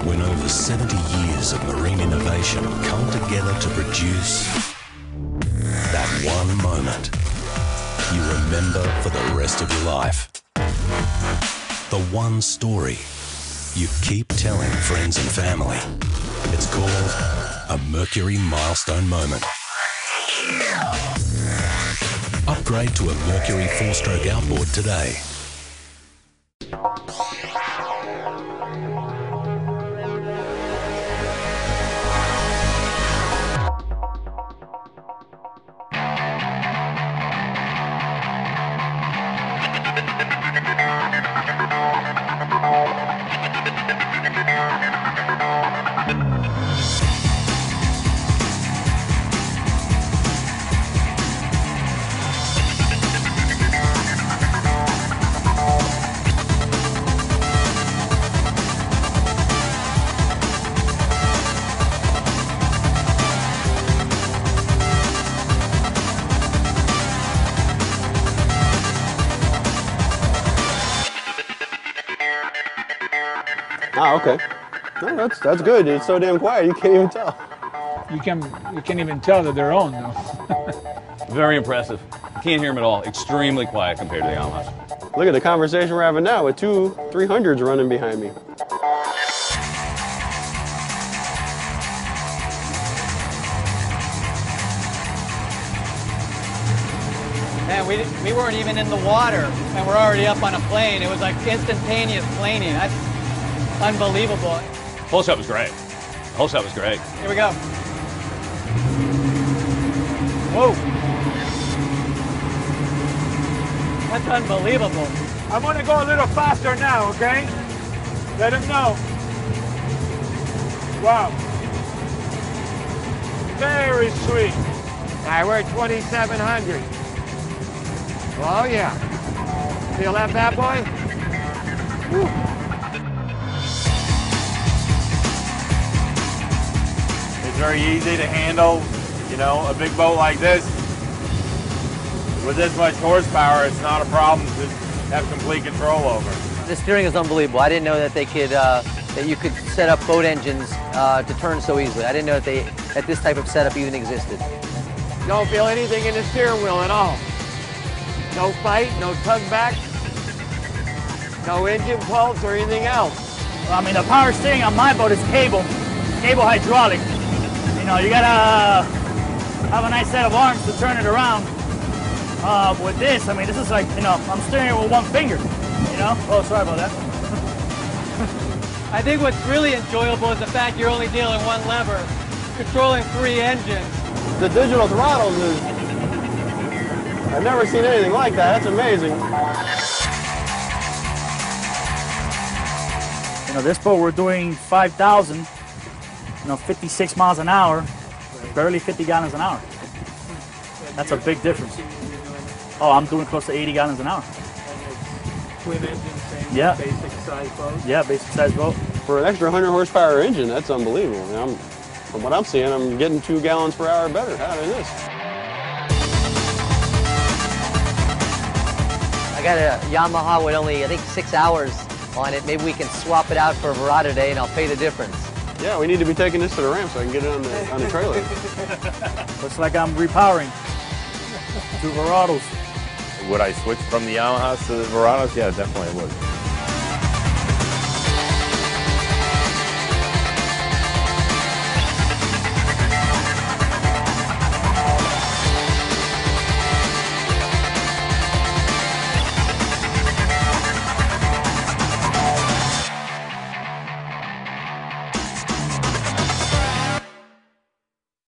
when over 70 years of marine innovation come together to produce that one moment you remember for the rest of your life. The one story you keep telling friends and family. It's called a Mercury Milestone moment. Upgrade to a Mercury Fourstroke Outboard today. Ah, okay. No, that's good. It's so damn quiet, you can't even tell. You can't even tell that they're owned, though. Very impressive. Can't hear them at all. Extremely quiet compared to the Yamahas. Look at the conversation we're having now with two 300s running behind me. Man, we weren't even in the water, and we're already up on a plane. It was like instantaneous planing. That's unbelievable. Whole shot was great. Whole shot was great. Here we go. Whoa. That's unbelievable. I'm going to go a little faster now, okay? Let him know. Wow. Very sweet. All right, we're at 2,700. Oh, yeah. Feel that bad boy? Woo. It's very easy to handle, you know, a big boat like this. With this much horsepower, it's not a problem to have complete control over. The steering is unbelievable. I didn't know that they could, that you could set up boat engines to turn so easily. I didn't know that this type of setup even existed. Don't feel anything in the steering wheel at all. No fight, no tug back, no engine pulse or anything else. Well, I mean, the power steering on my boat is cable hydraulic. You know, you gotta have a nice set of arms to turn it around. With this, I mean, this is like, you know, I'm steering it with one finger, you know? Oh, sorry about that. I think what's really enjoyable is the fact you're only dealing one lever, controlling 3 engines. The digital throttles is, I've never seen anything like that. That's amazing. You know, this boat we're doing 5,000, you know, 56 miles an hour, barely 50 gallons an hour. That's a big difference. Oh, I'm doing close to 80 gallons an hour. Twin engine, same basic size boat? Yeah, basic size boat. For an extra 100 horsepower engine, that's unbelievable. I mean, from what I'm seeing, I'm getting 2 gallons per hour better out of this. I got a Yamaha with only, I think, 6 hours on it. Maybe we can swap it out for a Verado day and I'll pay the difference. Yeah, we need to be taking this to the ramp so I can get it on the trailer. Looks like I'm repowering 2 Verados. Would I switch from the Yamahas to the Verados? Yeah, definitely would.